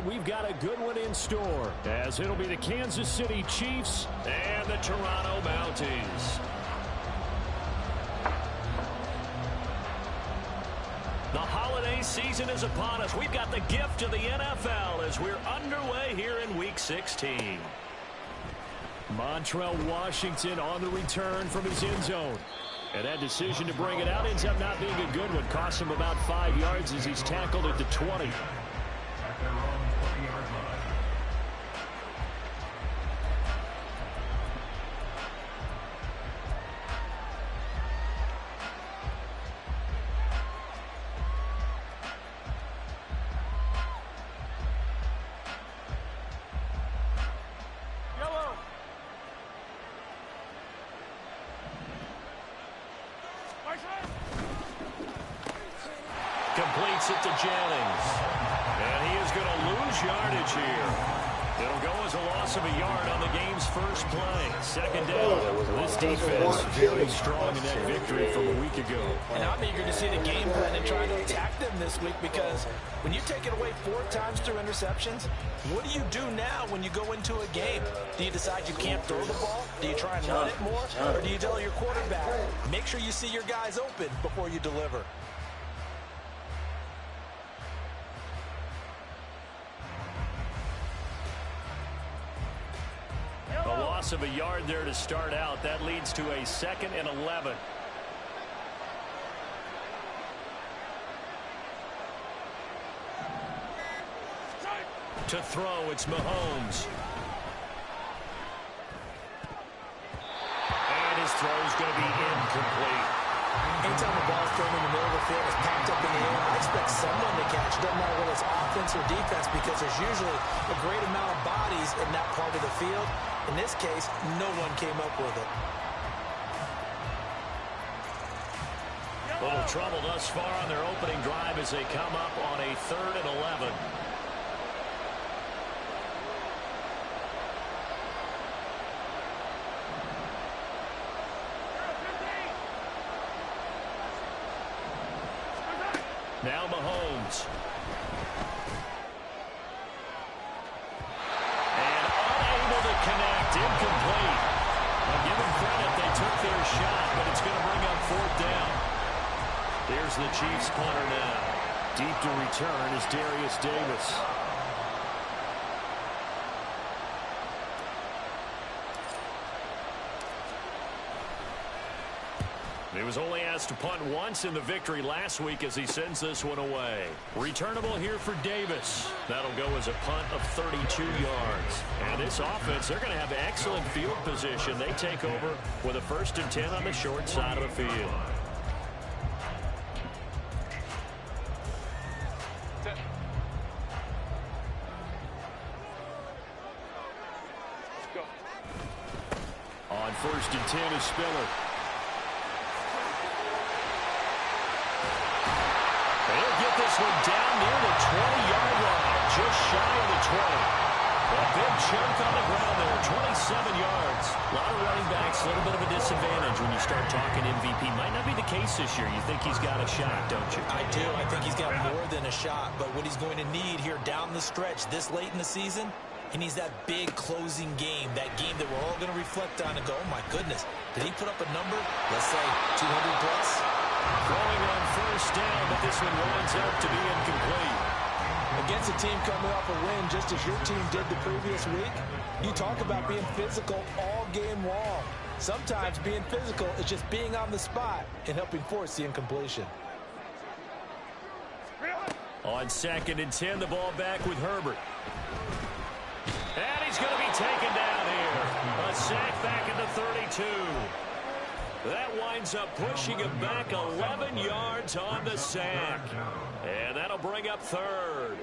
round, we've got a good one in store, as it'll be the Kansas City Chiefs and the Toronto Mounties. The holiday season is upon us. We've got the gift of the NFL as we're underway here in Week 16. Montrell Washington on the return from his end zone. And that decision to bring it out ends up not being a good one. Costs him about 5 yards as he's tackled at the 20. Completes it to Jennings. And he is going to lose yardage here. It'll go as a loss of a yard on the game's first play. Second down. This defense very strong in that victory from a week ago. And I'm eager to see the game plan and try to attack them this week, because when you take it away 4 times through interceptions, what do you do now when you go into a game? Do you decide you can't throw the ball? Do you try and run it more? Or do you tell your quarterback, make sure you see your guys open before you deliver? Of a yard there to start out. That leads to a 2nd and 11. To throw, it's Mahomes. And his throw is going to be incomplete. Anytime the ball's thrown in the middle of the field, it's packed up in the air, I expect someone to catch. Doesn't matter whether it's offense or defense, because there's usually a great amount of bodies in that part of the field. In this case, no one came up with it. A little trouble thus far on their opening drive as they come up on a 3rd and 11. Now Mahomes. And unable to connect. Incomplete. I'll give them credit. They took their shot, but it's going to bring up 4th down. There's the Chiefs punter now. Deep to return is Darius Davis. He was only asked to punt once in the victory last week as he sends this one away. Returnable here for Davis. That'll go as a punt of 32 yards. And this offense, they're going to have excellent field position. They take over with a 1st and 10 on the short side of the field. On 1st and 10 is Spiller. This one down near the 20-yard line, just shy of the 20. A big chunk on the ground there, 27 yards. A lot of running backs, a little bit of a disadvantage when you start talking MVP. Might not be the case this year. You think he's got a shot, don't you? I do. I think he's got more than a shot. But what he's going to need here down the stretch this late in the season, he needs that big closing game, that game that we're all going to reflect on and go, oh, my goodness, did he put up a number, let's say 200 plus? Throwing on 1st down, but this one winds up to be incomplete. Against a team coming off a win, just as your team did the previous week, you talk about being physical all game long. Sometimes being physical is just being on the spot and helping force the incompletion. On 2nd and 10, the ball back with Herbert. And he's going to be taken down here. A sack back at the 32. That winds up pushing him back 11 yards on the sack. And that'll bring up 3rd.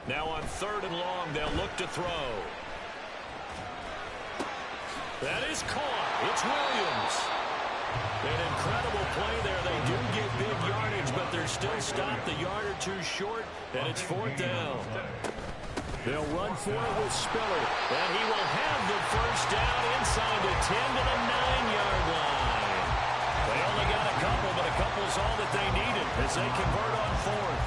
Now on 3rd and long, they'll look to throw. That is caught. It's Williams. An incredible play there. They do get big yardage, but they're still stopped a yard or 2 short, and it's 4th down. They'll run for it with Spiller, and he will have the 1st down inside the 10 to the 9-yard line. They only got a couple, but a couple's all that they needed as they convert on 4th.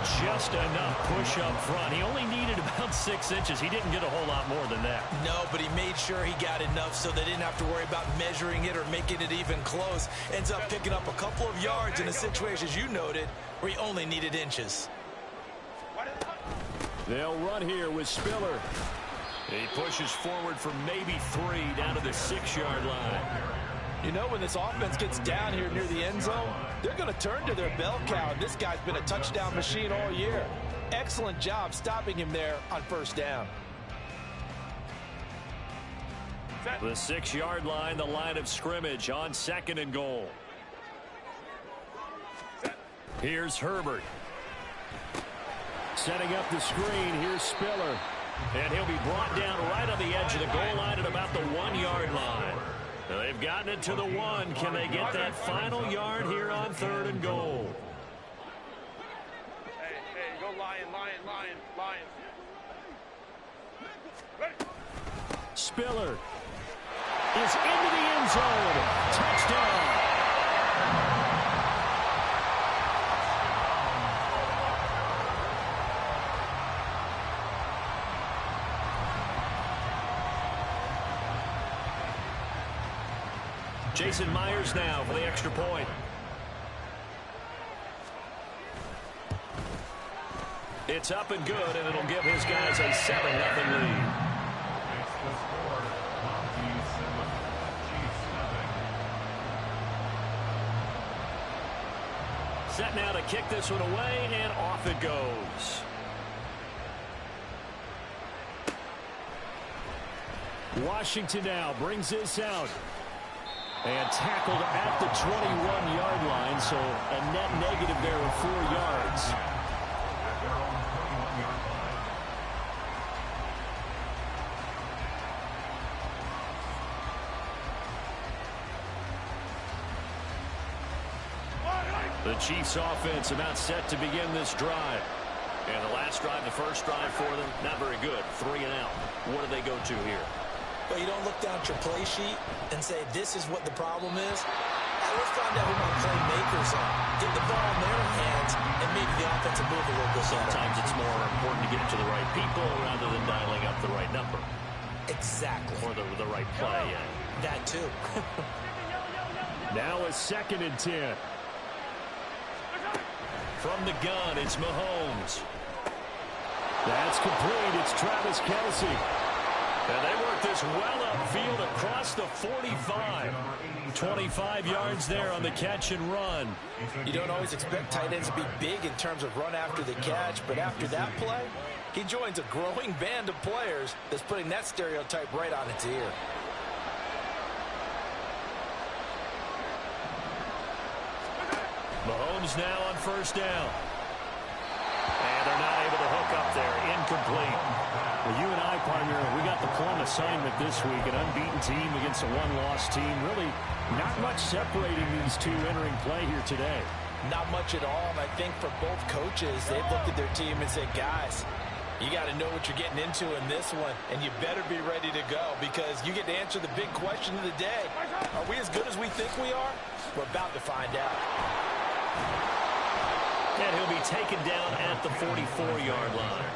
Just enough push up front. He only needed about 6 inches. He didn't get a whole lot more than that. No, but he made sure he got enough so they didn't have to worry about measuring it or making it even close. Ends up picking up a couple of yards in a situation, as you noted, where he only needed inches. They'll run here with Spiller. He pushes forward for maybe 3 down to the 6-yard line. You know, when this offense gets down here near the end zone, they're going to turn to their bell cow. This guy's been a touchdown machine all year. Excellent job stopping him there on first down. The 6-yard line, the line of scrimmage on 2nd and goal. Here's Herbert. Setting up the screen, here's Spiller. And he'll be brought down right on the edge of the goal line at about the 1-yard line. Now they've gotten it to the 1. Can they get that final yard here on 3rd and goal? Hey, go Lion. Spiller is into the end zone. Touchdown. Jason Myers now for the extra point. It's up and good, and it'll give his guys a 7-0 lead. Set now to kick this one away, and off it goes. Washington now brings this out. And tackled at the 21-yard line, so a net negative there of 4 yards. The Chiefs offense about set to begin this drive. And the last drive, the first drive for them, not very good. 3 and out. What do they go to here? But you don't look down at your play sheet and say, this is what the problem is. Let's find out who my playmakers are. Get the ball in their hands, and maybe the offense will move a little bit. Sometimes it's more important to get it to the right people rather than dialing up the right number. Exactly. Or the right play. Yeah. That too. Now a 2nd and 10. From the gun, it's Mahomes. That's complete. It's Travis Kelce. And they work this well upfield across the 45. 25 yards there on the catch and run. You don't always expect tight ends to be big in terms of run after the catch, but after that play, he joins a growing band of players that's putting that stereotype right on its ear. Mahomes now on first down. And they're not able to hook up there. Incomplete. Well, you and I, partner, we got the plum assignment this week. An unbeaten team against a one-loss team. Really not much separating these two entering play here today. Not much at all. And I think for both coaches, they've looked at their team and said, guys, you got to know what you're getting into in this one, and you better be ready to go because you get to answer the big question of the day. Are we as good as we think we are? We're about to find out. And he'll be taken down at the 44-yard line.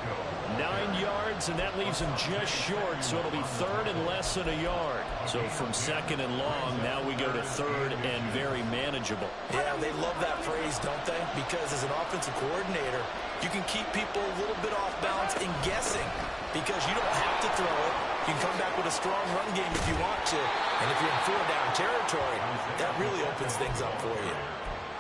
9 yards, and that leaves him just short, so it'll be 3rd and less than a yard. So from 2nd and long, now we go to 3rd and very manageable. Yeah, they love that phrase, don't they? Because as an offensive coordinator, you can keep people a little bit off balance and guessing because you don't have to throw it. You can come back with a strong run game if you want to. And if you're in 4-down territory, that really opens things up for you.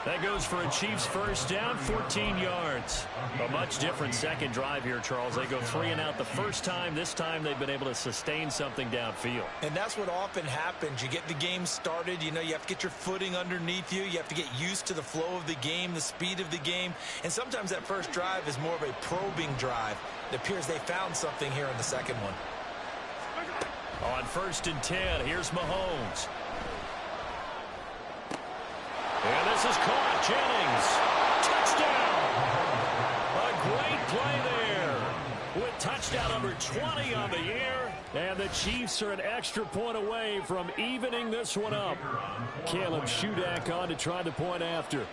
That goes for a Chiefs first down, 14 yards. A much different second drive here, Charles. They go 3 and out the first time. This time they've been able to sustain something downfield. And that's what often happens. You get the game started. You know, you have to get your footing underneath you. You have to get used to the flow of the game, the speed of the game. And sometimes that first drive is more of a probing drive. It appears they found something here in the second one. On 1st and 10, here's Mahomes. And this is caught. Jennings. Touchdown. A great play there. With touchdown number 20 on the year. And the Chiefs are an extra point away from evening this one up. Caleb Shudak on to try the point after.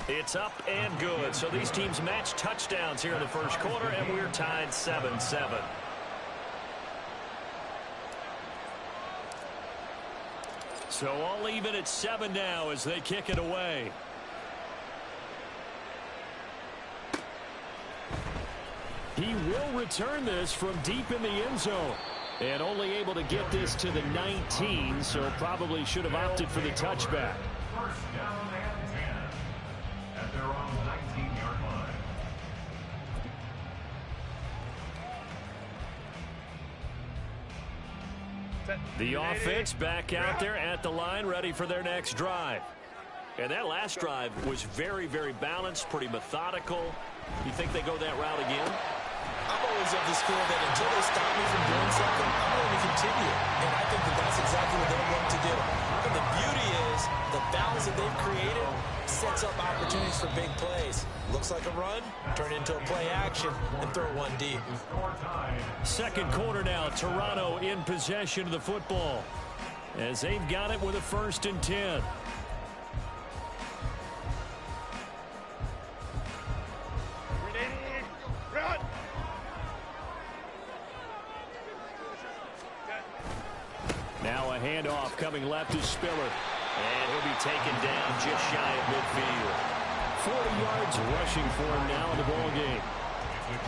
It's up and good. So these teams match touchdowns here in the first quarter, and we're tied 7-7. So all even at 7 now as they kick it away. He will return this from deep in the end zone. And only able to get this to the 19, so probably should have opted for the touchback. First down and 10 at their own 19-yard line. The offense back out there at the line, ready for their next drive. And that last drive was very, very balanced, pretty methodical. You think they go that route again? I'm always of the school that until they stop me from doing something, I'm going to continue. And I think that that's exactly what they're going to do. And the beauty is the balance that they've created sets up opportunities for big plays. Looks like a run, turn into a play action, and throw one deep. Second quarter now, Toronto in possession of the football as they've got it with a 1st and 10. Now a handoff coming left to Spiller. And he'll be taken down just shy of midfield. 40 yards rushing for him now in the ball game.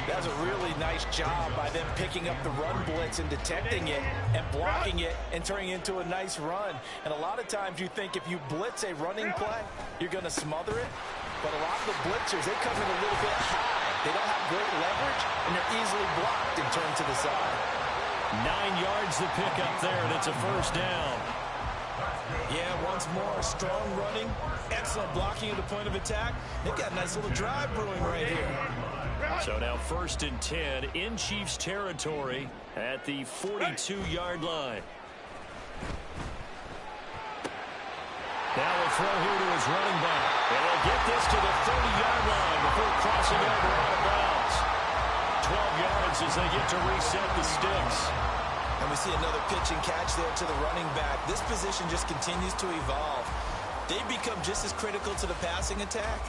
That's a really nice job by them picking up the run blitz and detecting it and blocking it and turning it into a nice run. And a lot of times you think if you blitz a running play, you're going to smother it. But a lot of the blitzers, they come in a little bit high. They don't have great leverage, and they're easily blocked and turned to the side. 9 yards to pick up there, and it's a 1st down. Yeah, once more, strong running, excellent blocking at the point of attack. They've got a nice little drive brewing right here. So now 1st and 10 in Chiefs territory at the 42-yard line. Now a throw here to his running back. And they'll get this to the 30-yard line before crossing over out of bounds. 12 yards as they get to reset the sticks. And we see another pitch and catch there to the running back. This position just continues to evolve. They become just as critical to the passing attack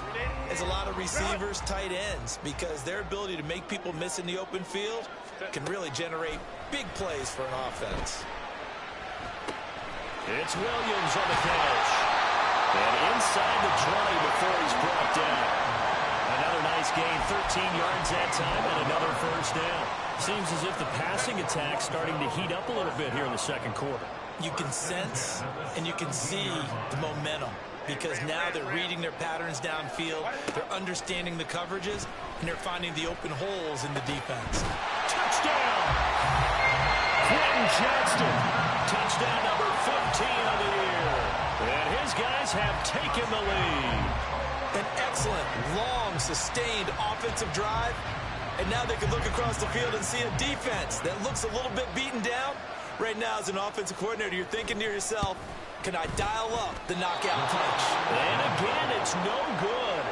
as a lot of receivers, tight ends, because their ability to make people miss in the open field can really generate big plays for an offense. It's Williams on the catch. And inside the 20 before he's brought down. Another nice gain, 13 yards that time, and another 1st down. Seems as if the passing attack's starting to heat up a little bit here in the second quarter. You can sense and you can see the momentum because now they're reading their patterns downfield, they're understanding the coverages, and they're finding the open holes in the defense. Touchdown! Quentin Johnston, touchdown number 15 of the year. And his guys have taken the lead. An excellent, long, sustained offensive drive. And now they can look across the field and see a defense that looks a little bit beaten down. Right now, as an offensive coordinator, you're thinking to yourself, can I dial up the knockout punch? And again, it's no good.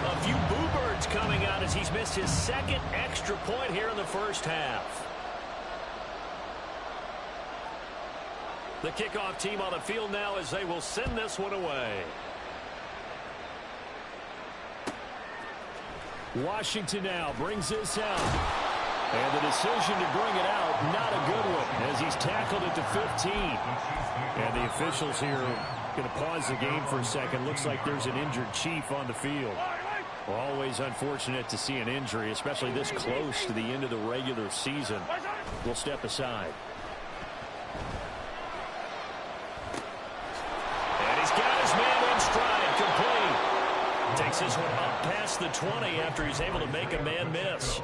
A few boo birds coming out as he's missed his 2nd extra point here in the first half. The kickoff team on the field now as they will send this one away. Washington now brings this out. And the decision to bring it out, not a good one, as he's tackled at the 15. And the officials here going to pause the game for a second. Looks like there's an injured Chief on the field. Always unfortunate to see an injury, especially this close to the end of the regular season. We'll step aside. And he's got his man in stride, complete. Takes this one up past the 20 after he's able to make a man miss.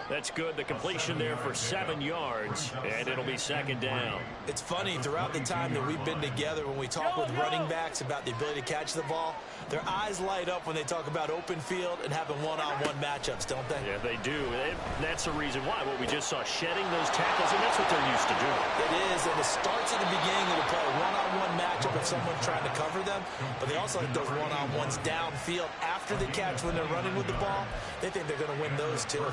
That's good. The completion there for 7 yards, and it'll be 2nd down. It's funny, throughout the time that we've been together, when we talk with running backs about the ability to catch the ball, their eyes light up when they talk about open field and having one-on-one matchups, don't they? Yeah, they do. That's the reason why. What we just saw, shedding those tackles, and that's what they're used to doing. It is, and it starts at the beginning of the play, one-on-one matchup of someone trying to cover them, but they also like those one-on-ones downfield after the catch when they're running with the ball. They think they're going to win those, too.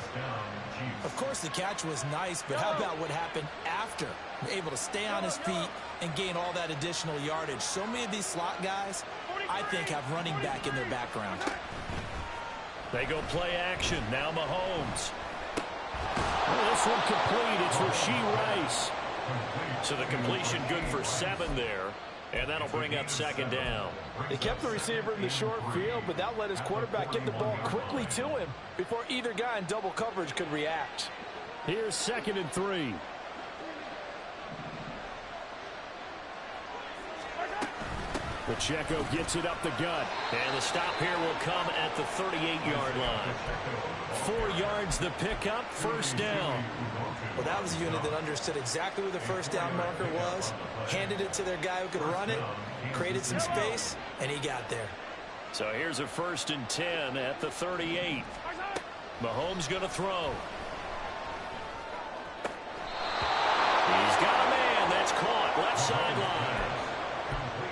Of course, the catch was nice, but how about what happened after? Able to stay on his feet and gain all that additional yardage. So many of these slot guys I think, have running back in their background. They go play action. Now Mahomes. Oh, this one complete. It's Rashee Rice. So the completion good for 7 there. And that'll bring up second down. They kept the receiver in the short field, but that let his quarterback get the ball quickly to him before either guy in double coverage could react. Here's 2nd and 3. Pacheco gets it up the gut. And the stop here will come at the 38-yard line. 4 yards the pickup, first down. Well, that was a unit that understood exactly where the first down marker was, handed it to their guy who could run it, created some space, and he got there. So here's a 1st and 10 at the 38. Mahomes going to throw. He's got a man. That's caught. Left sideline.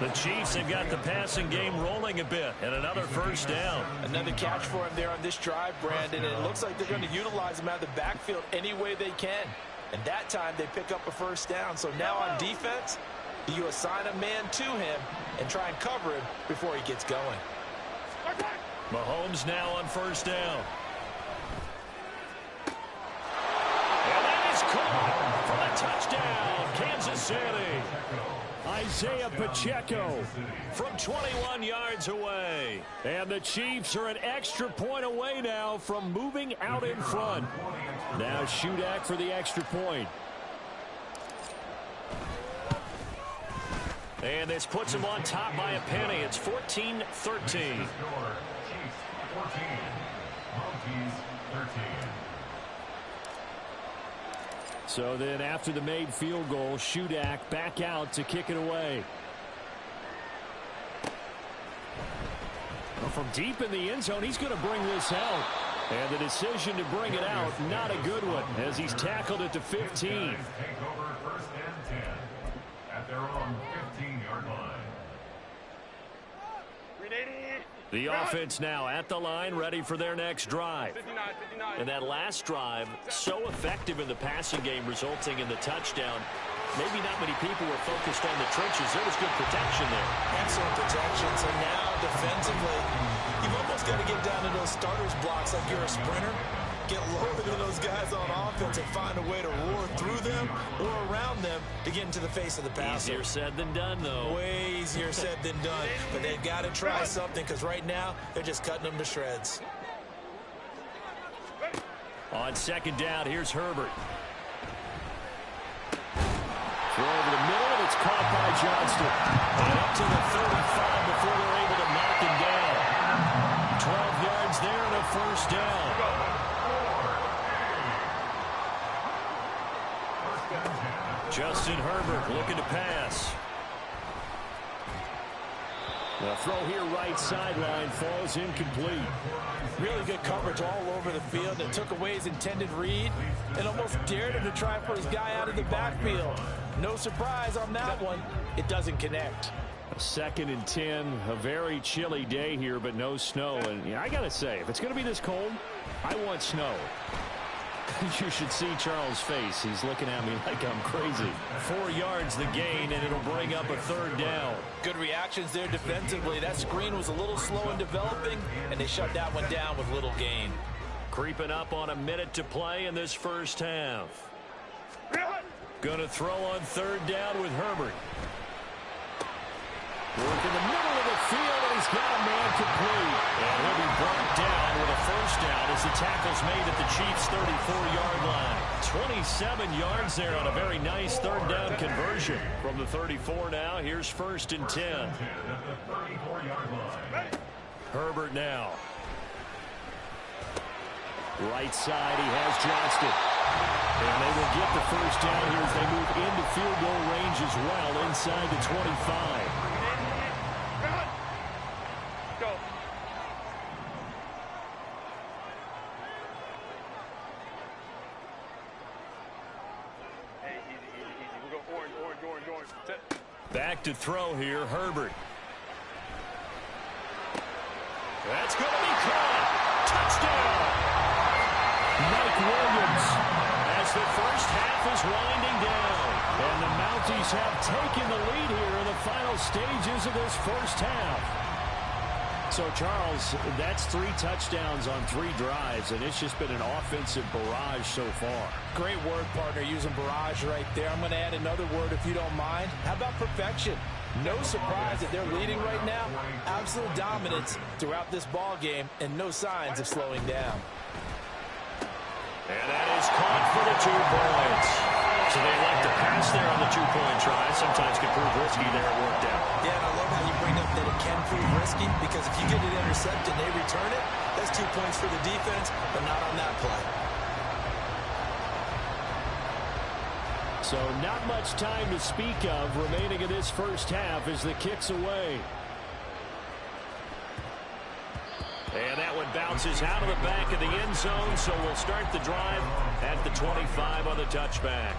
The Chiefs have got the passing game rolling a bit, and another first down. Another catch for him there on this drive, Brandon, and it looks like they're going to utilize him out of the backfield any way they can. And that time they pick up a first down. So now on defense, you assign a man to him and try and cover him before he gets going. Mahomes now on first down. And that is caught for a touchdown, Kansas City. Isaiah Pacheco from 21 yards away. And the Chiefs are an extra point away now from moving out in front. Now Shudak for the extra point. And this puts them on top by a penny. It's 14-13. Chiefs 14, Mounties 13. So then after the made field goal, Shudak back out to kick it away. Well, from deep in the end zone, he's going to bring this out. And the decision to bring it out, not a good one, as he's tackled at the 15. Take over 1st and 10 at their own 15-yard line. The offense now at the line, ready for their next drive. And that last drive, so effective in the passing game, resulting in the touchdown. Maybe not many people were focused on the trenches. There was good protection there. Excellent protection. So now defensively, you've almost got to get down to those starters blocks like you're a sprinter. Get lower than those guys on offense and find a way to roar through them or around them to get into the face of the passer. Easier said than done, though. Way easier said than done. But they've got to try something, because right now they're just cutting them to shreds. On second down, here's Herbert. Throw over the middle, and it's caught by Johnston. And up to the 35 before they're able to knock him down. 12 yards there and a first down. Justin Herbert looking to pass. The throw here right sideline falls incomplete. Really good coverage all over the field. It took away his intended read and almost dared him to try for his guy out of the backfield. No surprise on that one. It doesn't connect. 2nd and 10, a very chilly day here, but no snow. And yeah, I got to say, if it's going to be this cold, I want snow. You should see Charles' face. He's looking at me like I'm crazy. 4 yards the gain, and it'll bring up a third down. Good reactions there defensively. That screen was a little slow in developing, and they shut that one down with little gain. Creeping up on a minute to play in this first half. Going to throw on third down with Herbert. Work in the middle of the field, and he's got a man complete. And he'll be brought down with a first down as the tackle's made at the Chiefs' 34-yard line. 27 yards there on a very nice third down conversion. From the 34 now, here's 1st and 10. Herbert now. Right side, he has Johnston. And they will get the first down here as they move into field goal range as well, inside the 25. Back to throw here, Herbert. That's going to be caught. Touchdown! Mike Williams, as the first half is winding down. And the Mounties have taken the lead here in the final stages of this first half. So, Charles, that's 3 touchdowns on 3 drives, and it's just been an offensive barrage so far. Great word, partner, using barrage right there. I'm going to add another word if you don't mind. How about perfection? No surprise that they're leading right now. Absolute dominance throughout this ball game and no signs of slowing down. And that is caught for the 2 points. So they elect to pass there on the 2-point try. Sometimes can prove risky there. It worked out. Yeah, and I love how you bring up that it can prove risky, because if you get it intercepted and they return it, that's 2 points for the defense, but not on that play. So not much time to speak of remaining in this first half as the kick's away. And that one bounces out of the back of the end zone, so we'll start the drive at the 25 on the touchback.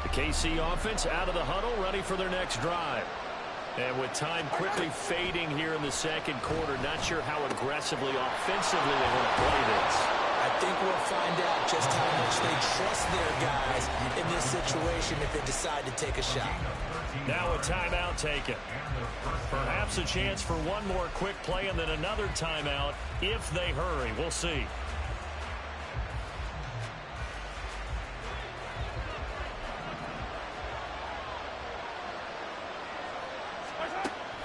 The KC offense out of the huddle, ready for their next drive. And with time quickly fading here in the second quarter, not sure how aggressively, offensively they want to play this. I think we'll find out just how much they trust their guys in this situation if they decide to take a shot. Now a timeout taken. Perhaps a chance for one more quick play and then another timeout if they hurry. We'll see.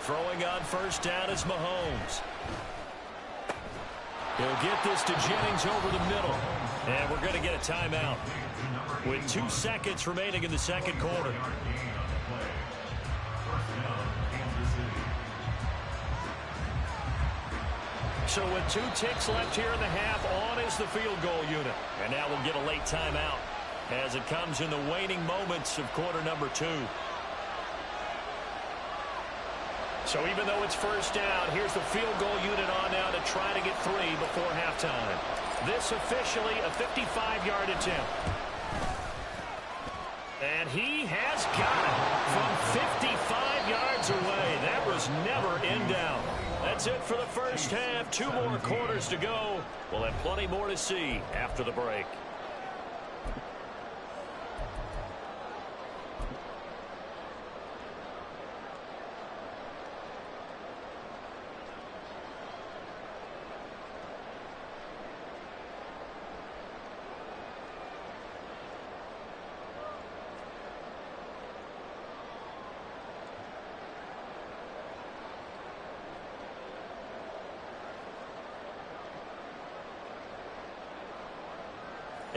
Throwing on first down is Mahomes. He'll get this to Jennings over the middle. And we're going to get a timeout with 2 seconds remaining in the second quarter. So with 2 ticks left here in the half, on is the field goal unit. And now we'll get a late timeout as it comes in the waning moments of quarter number 2. So even though it's first down, here's the field goal unit on now to try to get 3 before halftime. This officially a 55-yard attempt. And he has got it from 55 yards away. That was never in doubt. That's it for the first half. 2 more quarters to go. We'll have plenty more to see after the break.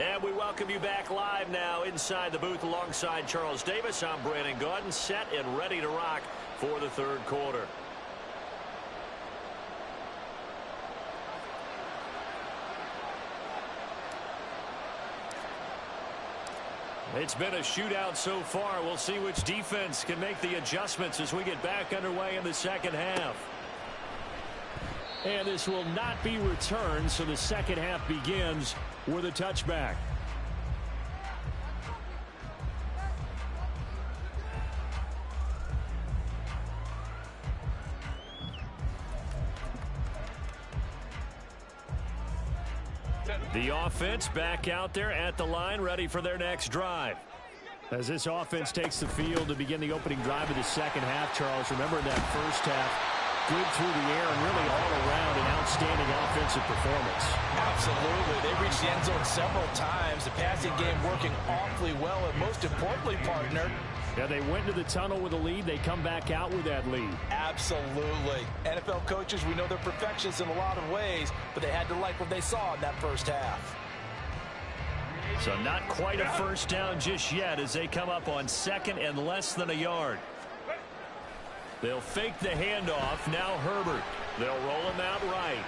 And we welcome you back live now inside the booth alongside Charles Davis. I'm Brandon Gaudin, set and ready to rock for the third quarter. It's been a shootout so far. We'll see which defense can make the adjustments as we get back underway in the second half. And this will not be returned, so the second half begins with a touchback. The offense back out there at the line, ready for their next drive. As this offense takes the field to begin the opening drive of the second half, Charles, remember that first half, good through the air and really all around an outstanding offensive performance. Absolutely. They reached the end zone several times. The passing game working awfully well, and most importantly, partner, yeah, they went to the tunnel with a lead. They come back out with that lead. Absolutely. NFL coaches, we know they're perfectionists in a lot of ways, but they had to like what they saw in that first half. So not quite a first down just yet as they come up on second and less than a yard. They'll fake the handoff. Now Herbert. They'll roll him out right.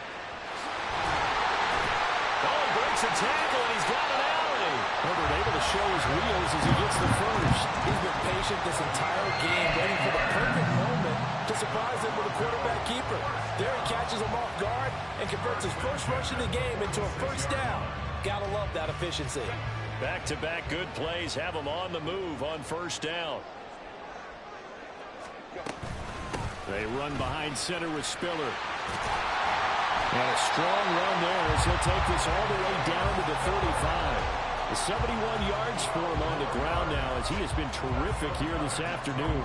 Oh, he breaks a tackle, and he's got an alley. Herbert able to show his wheels as he gets the first. He's been patient this entire game, waiting for the perfect moment to surprise him with a quarterback keeper. There he catches him off guard and converts his first rush of the game into a first down. Gotta love that efficiency. Back-to-back good plays have him on the move on first down. They run behind center with Spiller. And a strong run there as he'll take this all the way down to the 35. 71 yards for him on the ground now as he has been terrific here this afternoon.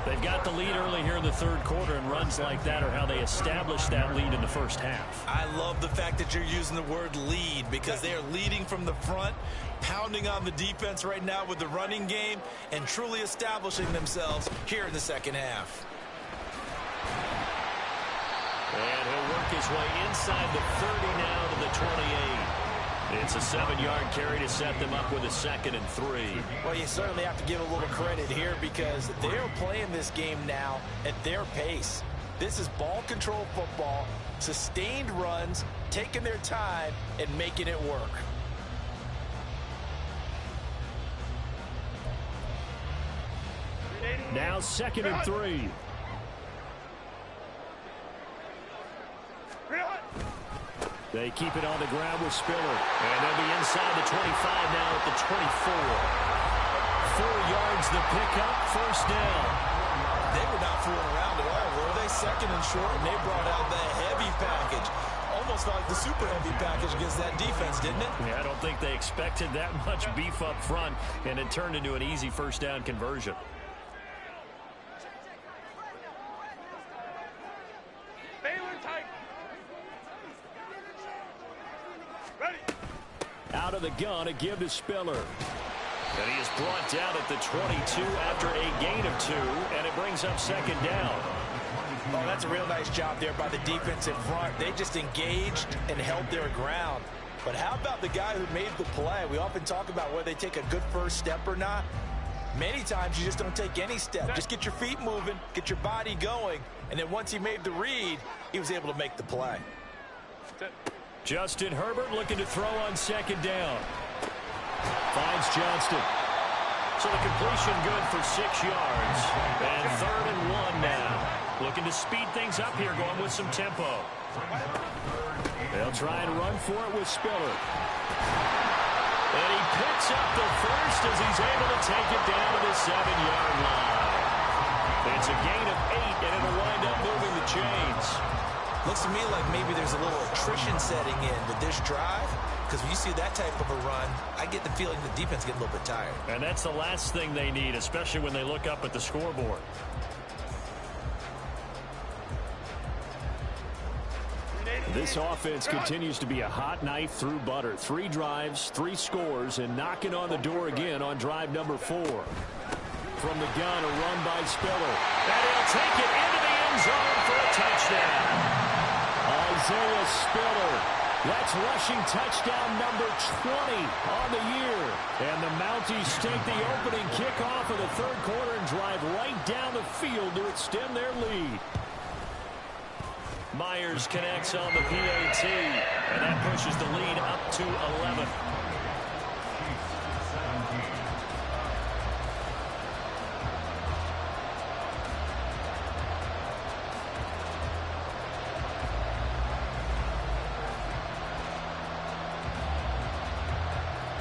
They've got the lead early here in the third quarter, and runs like that are how they establish that lead in the first half. I love the fact that you're using the word lead because they are leading from the front, pounding on the defense right now with the running game, and truly establishing themselves here in the second half. And he'll work his way inside the 30 now to the 28. It's a 7-yard carry to set them up with a 2nd and 3. Well, you certainly have to give a little credit here because they're playing this game now at their pace. This is ball control football, sustained runs, taking their time, and making it work. Now 2nd and 3. They keep it on the ground with Spiller. And they'll be inside the 25 now at the 24. 4 yards the pickup, first down. They were not fooling around at all, were they? 2nd and short, and they brought out the heavy package. Almost like the super heavy package against that defense, didn't it? Yeah, I don't think they expected that much beef up front, and it turned into an easy first down conversion. Out of the gun, a give to Spiller. And he is brought down at the 22 after a gain of 2, and it brings up 2nd down. Oh, that's a real nice job there by the defense in front. They just engaged and held their ground. But how about the guy who made the play? We often talk about whether they take a good first step or not. Many times you just don't take any step. Just get your feet moving, get your body going, and then once he made the read, he was able to make the play. Justin Herbert looking to throw on 2nd down. Finds Johnston. So the completion good for 6 yards. And 3rd and 1 now. Looking to speed things up here, going with some tempo. They'll try and run for it with Spiller. And he picks up the first as he's able to take it down to the 7-yard line. It's a gain of 8, and it'll wind up moving the chains. Looks to me like maybe there's a little attrition setting in with this drive, because when you see that type of a run, I get the feeling the defense gets a little bit tired. And that's the last thing they need, especially when they look up at the scoreboard. This offense continues to be a hot knife through butter. 3 drives, 3 scores, and knocking on the door again on drive number 4. From the gun, a run by Spiller. And he'll take it into the end zone for a touchdown. Isaiah Spiller. That's rushing touchdown number 20 on the year. And the Mounties take the opening kickoff of the third quarter and drive right down the field to extend their lead. Myers connects on the PAT, and that pushes the lead up to 11.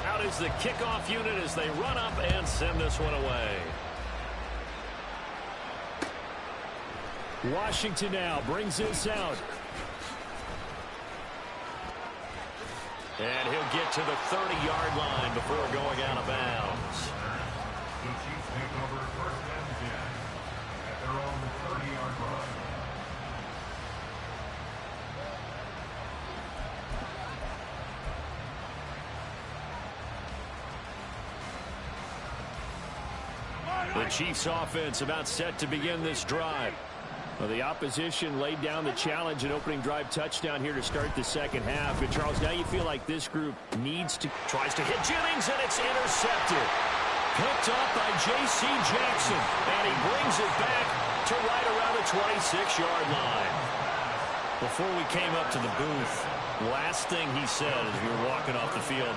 Out is the kickoff unit as they run up and send this one away. Washington now brings this out. And he'll get to the 30-yard line before going out of bounds. The Chiefs take over 1st and 10 at their own 30-yard line. The Chiefs offense about set to begin this drive. Well, the opposition laid down the challenge, an opening drive touchdown here to start the second half. And Charles, now you feel like this group tries to hit Jennings, and it's intercepted. Picked up by J.C. Jackson, and he brings it back to right around the 26-yard line. Before we came up to the booth, last thing he said as we were walking off the field,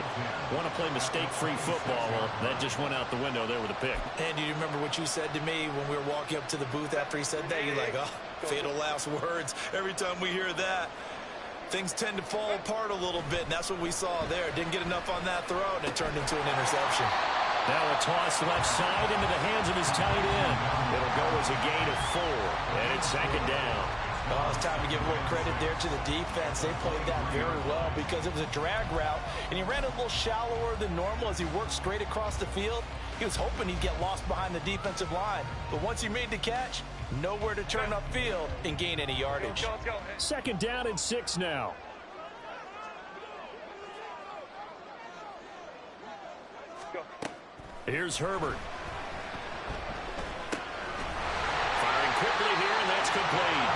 want to play mistake-free football. Well, that just went out the window there with a pick. And do you remember what you said to me when we were walking up to the booth after he said that? You're like, oh, fatal last words. Every time we hear that, things tend to fall apart a little bit, and that's what we saw there. Didn't get enough on that throw, and it turned into an interception. Now a toss left side into the hands of his tight end. It'll go as a gain of 4, and it's 2nd down. Oh, it's time to give a little credit there to the defense. They played that very well because it was a drag route, and he ran a little shallower than normal as he worked straight across the field. He was hoping he'd get lost behind the defensive line, but once he made the catch, nowhere to turn upfield and gain any yardage. Second down and 6 now. Here's Herbert. Firing quickly here, and that's complete.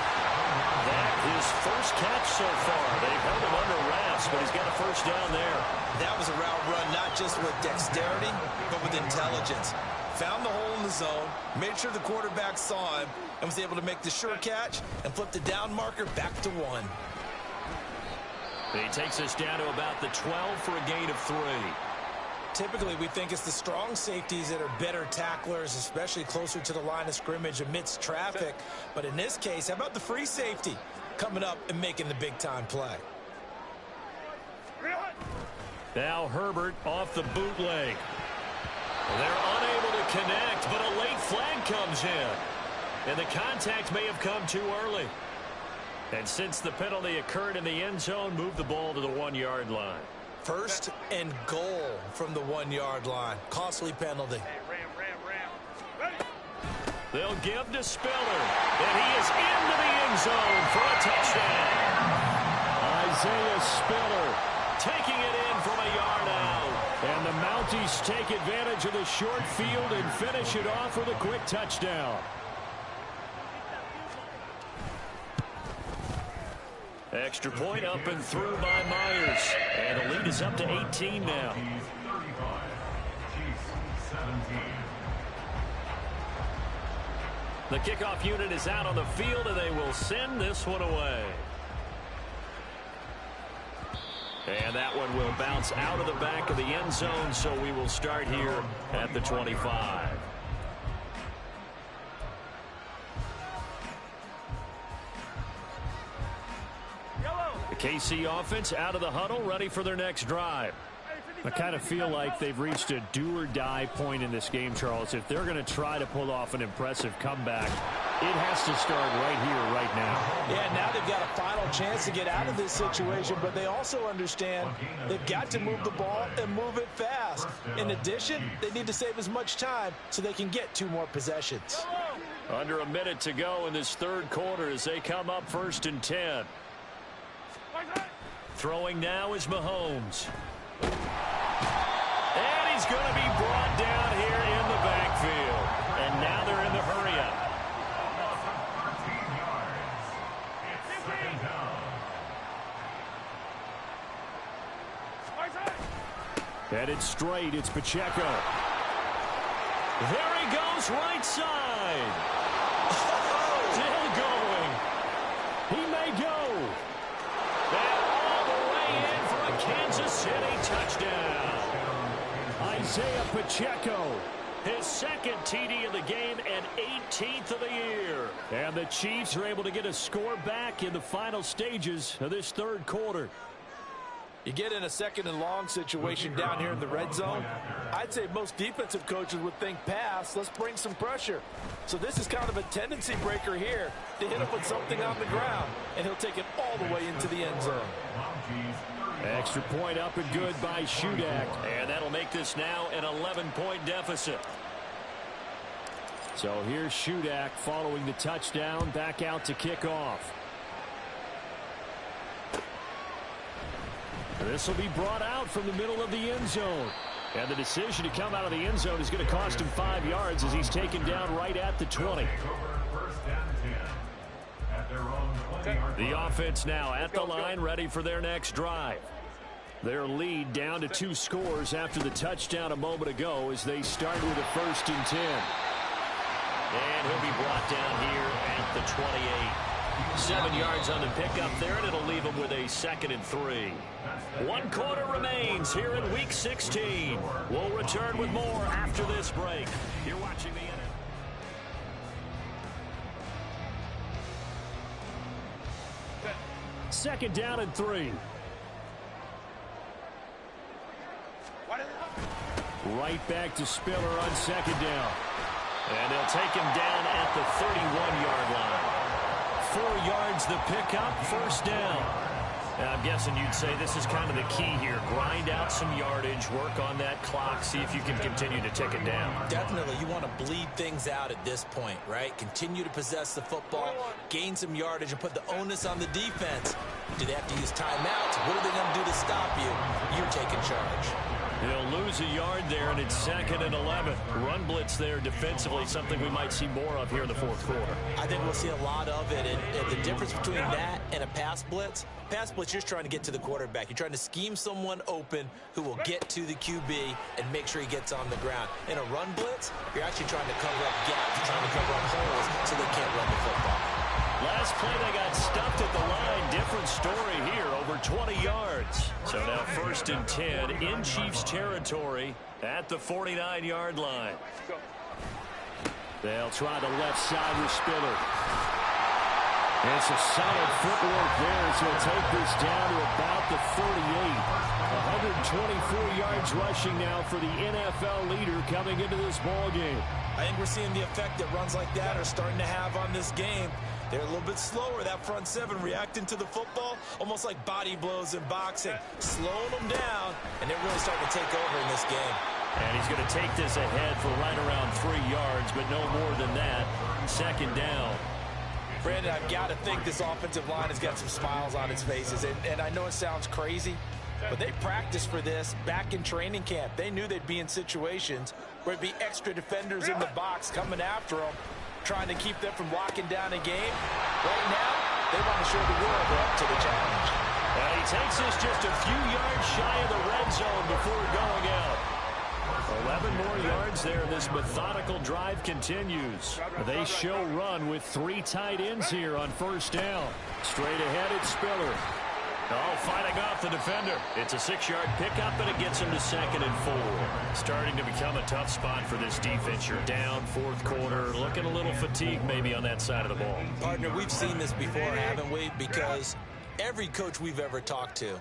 That his first catch so far. They've held him under wraps, but he's got a first down there. That was a route run not just with dexterity, but with intelligence. Found the hole in the zone, made sure the quarterback saw him, and was able to make the sure catch and flip the down marker back to 1. He takes us down to about the 12 for a gain of 3. Typically, we think it's the strong safeties that are better tacklers, especially closer to the line of scrimmage amidst traffic. But in this case, how about the free safety coming up and making the big-time play? Now Herbert off the bootleg. They're unable to connect, but a late flag comes in. And the contact may have come too early. And since the penalty occurred in the end zone, move the ball to the 1-yard line. First and goal from the 1-yard line. Costly penalty. They'll give to Spiller. And he is into the end zone for a touchdown. Isaiah Spiller taking it in from a yard out. And the Mounties take advantage of the short field and finish it off with a quick touchdown. Extra point up and through by Myers. And the lead is up to 18 now. The kickoff unit is out on the field, and they will send this one away. And that one will bounce out of the back of the end zone, so we will start here at the 25. The KC offense out of the huddle, ready for their next drive. I kind of feel like they've reached a do-or-die point in this game, Charles. If they're going to try to pull off an impressive comeback, it has to start right here, right now. Yeah, now they've got a final chance to get out of this situation, but they also understand they've got to move the ball and move it fast. In addition, they need to save as much time so they can get 2 more possessions. Under a minute to go in this third quarter as they come up 1st and 10. Throwing now is Mahomes. And he's going to be brought down here in the backfield. And now they're in the hurry-up. Headed straight, it's Pacheco. There he goes, right side. Still going. He may go. And all the way in for a Kansas City touchdown. Isaiah Pacheco, his second TD of the game and 18th of the year. And the Chiefs are able to get a score back in the final stages of this third quarter. You get in a 2nd and long situation down here in the red zone. I'd say most defensive coaches would think pass. Let's bring some pressure. So this is kind of a tendency breaker here to hit him with something on the ground. And he'll take it all the way into the end zone. Extra point up and good by Shudak. And that'll make this now an 11-point deficit. So here's Shudak following the touchdown, back out to kick off. This will be brought out from the middle of the end zone. And the decision to come out of the end zone is going to cost him 5 yards as he's taken down right at the 20. The offense now at the line, ready for their next drive. Their lead down to 2 scores after the touchdown a moment ago as they start with a 1st and 10. And he'll be brought down here at the 28. 7 yards on the pickup there, and it'll leave him with a 2nd and 3. 1 quarter remains here in Week 16. We'll return with more after this break. You're watching the Second down and 3. Right back to Spiller on 2nd down. And they'll take him down at the 31-yard line. 4 yards the pickup, first down. Now, I'm guessing you'd say this is kind of the key here. Grind out some yardage, work on that clock, see if you can continue to tick it down. Definitely. You want to bleed things out at this point, right? Continue to possess the football, gain some yardage, and put the onus on the defense. Do they have to use timeouts? What are they going to do to stop you? You're taking charge. They'll lose a yard there, and it's 2nd and 11. Run blitz there defensively, something we might see more of here in the fourth quarter. I think we'll see a lot of it, and the difference between that and a pass blitz, you're just trying to get to the quarterback. You're trying to scheme someone open who will get to the QB and make sure he gets on the ground. In a run blitz, you're actually trying to cover up gaps, you're trying to cover up holes so they can't run the football. Last play, they got stuffed at the line. Different story here, over 20 yards. So now 1st and 10 in Chiefs territory at the 49-yard line. They'll try the left side with Spiller. It's a solid footwork there as he'll take this down to about the 38. 124 yards rushing now for the NFL leader coming into this ball game. I think we're seeing the effect that runs like that are starting to have on this game. They're a little bit slower, that front seven, reacting to the football, almost like body blows in boxing, slowing them down, and they're really starting to take over in this game. And he's going to take this ahead for right around 3 yards, but no more than that. 2nd down. Brandon, I've got to think this offensive line has got some smiles on its faces, and I know it sounds crazy, but they practiced for this back in training camp. They knew they'd be in situations where it'd be extra defenders in the box coming after them, trying to keep them from locking down a game. Right now, they want to show the world they're up to the challenge. And he takes this just a few yards shy of the red zone before going out. 11 more yards there. This methodical drive continues. They show run with 3 tight ends here on 1st down. Straight ahead, it's Spiller. Oh, fighting off the defender. It's a 6-yard pickup, and it gets him to 2nd and 4. Starting to become a tough spot for this defense. You're down 4th quarter, looking a little fatigued maybe on that side of the ball. Partner, we've seen this before, haven't we? Because every coach we've ever talked to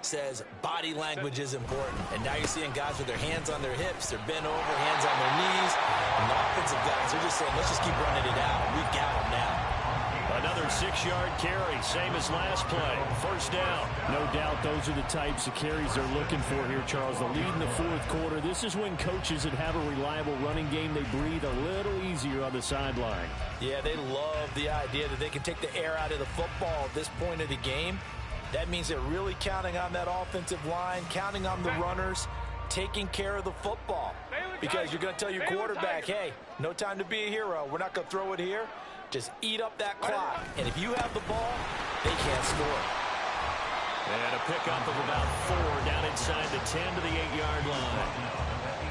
says body language is important. And now you're seeing guys with their hands on their hips, they're bent over, hands on their knees. And the offensive guys are just saying, let's just keep running it out. We've got them now. Another 6-yard carry, same as last play. 1st down. No doubt those are the types of carries they're looking for here, Charles. The lead in the 4th quarter. This is when coaches that have a reliable running game, they breathe a little easier on the sideline. Yeah, they love the idea that they can take the air out of the football at this point of the game. That means they're really counting on that offensive line, counting on the runners, taking care of the football. Because you're going to tell your quarterback, hey, no time to be a hero. We're not going to throw it here. Just eat up that clock. And if you have the ball, they can't score. And a pickup of about 4 down inside the 10 to the 8-yard line.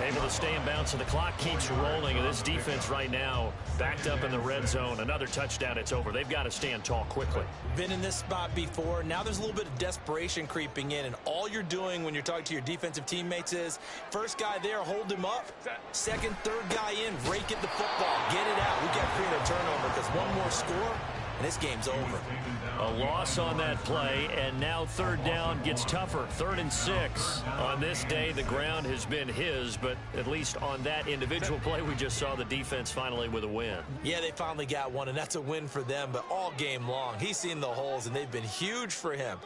Able to stay in bounds, and the clock keeps rolling. And this defense right now backed up in the red zone. Another touchdown, it's over. They've got to stand tall quickly. Been in this spot before. Now there's a little bit of desperation creeping in. And all you're doing when you're talking to your defensive teammates is, first guy there, hold him up. Second, third guy in, rake at the football. Get it out. We got to create a turnover because one more score, and this game's over. A loss on that play, and now 3rd down gets tougher. 3rd and 6. On this day, the ground has been his, but at least on that individual play, we just saw the defense finally with a win. Yeah, they finally got one, and that's a win for them, but all game long, he's seen the holes, and they've been huge for him.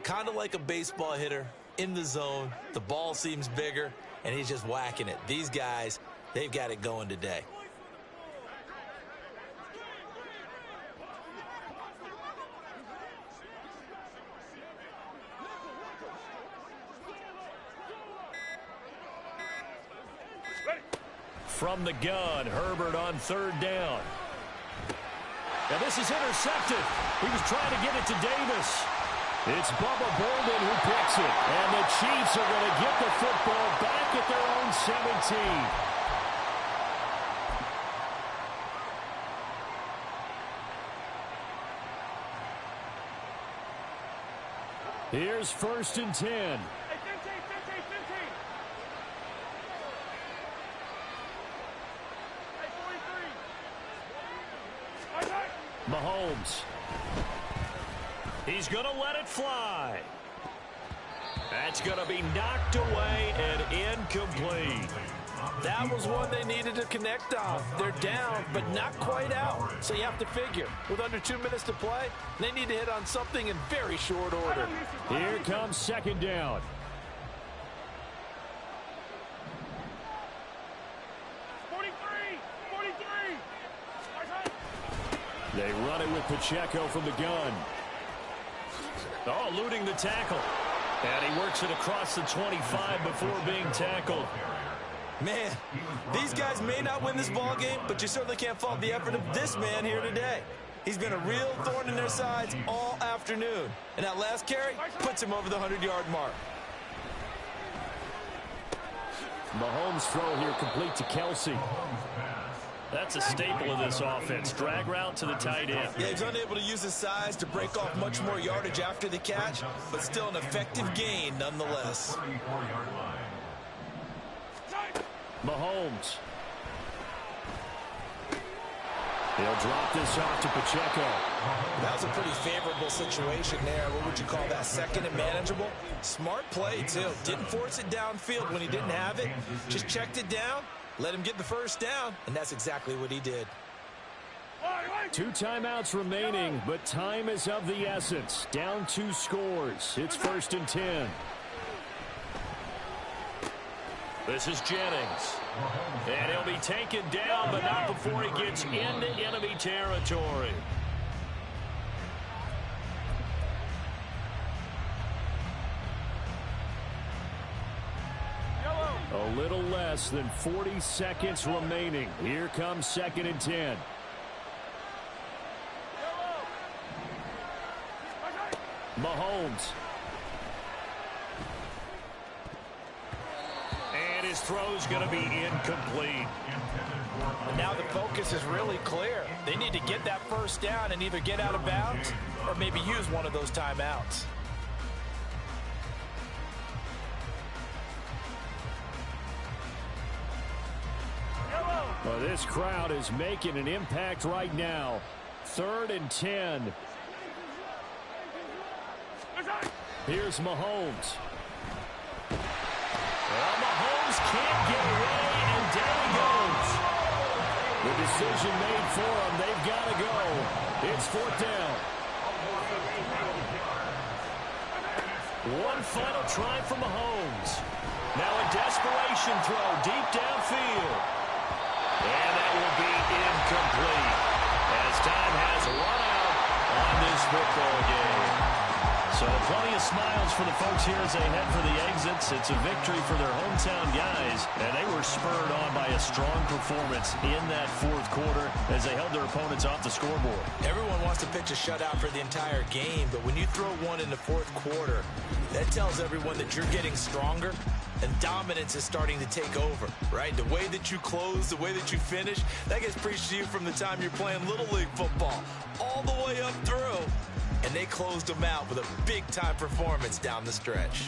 Kind of like a baseball hitter in the zone. The ball seems bigger, and he's just whacking it. These guys, they've got it going today. From the gun, Herbert on 3rd down. Now this is intercepted. He was trying to get it to Davis. It's Bubba Bolden who picks it. And the Chiefs are going to get the football back at their own 17. Here's 1st and 10. Mahomes. He's going to let it fly. That's going to be knocked away and incomplete. That was one they needed to connect on. They're down, but not quite out. So you have to figure, with under 2 minutes to play, they need to hit on something in very short order. Here comes second down. They run it with Pacheco from the gun. Oh, eluding the tackle. And he works it across the 25 before being tackled. Man, these guys may not win this ball game, but you certainly can't fault the effort of this man here today. He's been a real thorn in their sides all afternoon. And that last carry puts him over the 100-yard mark. Mahomes' throw here complete to Kelsey. That's a staple of this offense. Drag route to the tight end. Yeah, he's unable to use his size to break off much more yardage after the catch, but still an effective gain nonetheless. Mahomes. He'll drop this off to Pacheco. That was a pretty favorable situation there. What would you call that? Second and manageable? Smart play, too. Didn't force it downfield when he didn't have it. Just checked it down, let him get the first down, and that's exactly what he did. 2 timeouts remaining, but time is of the essence. Down 2 scores. It's 1st and 10. This is Jennings. And he'll be taken down, but not before he gets into enemy territory. A little less than 40 seconds remaining. Here comes 2nd and 10. Mahomes. And his throw's going to be incomplete. And now the focus is really clear. They need to get that first down and either get out of bounds or maybe use one of those timeouts. Well, this crowd is making an impact right now. 3rd and 10. Here's Mahomes. Well, Mahomes can't get away, and down he goes. The decision made for them. They've got to go. It's 4th down. One final try for Mahomes. Now a desperation throw deep downfield. And that will be incomplete as time has run out on this football game. So plenty of smiles for the folks here as they head for the exits. It's a victory for their hometown guys, and they were spurred on by a strong performance in that 4th quarter as they held their opponents off the scoreboard. Everyone wants to pitch a shutout for the entire game, but when you throw one in the 4th quarter, that tells everyone that you're getting stronger and dominance is starting to take over, right? The way that you close, the way that you finish, that gets preached to you from the time you're playing Little League football all the way up through. And they closed them out with a big-time performance down the stretch.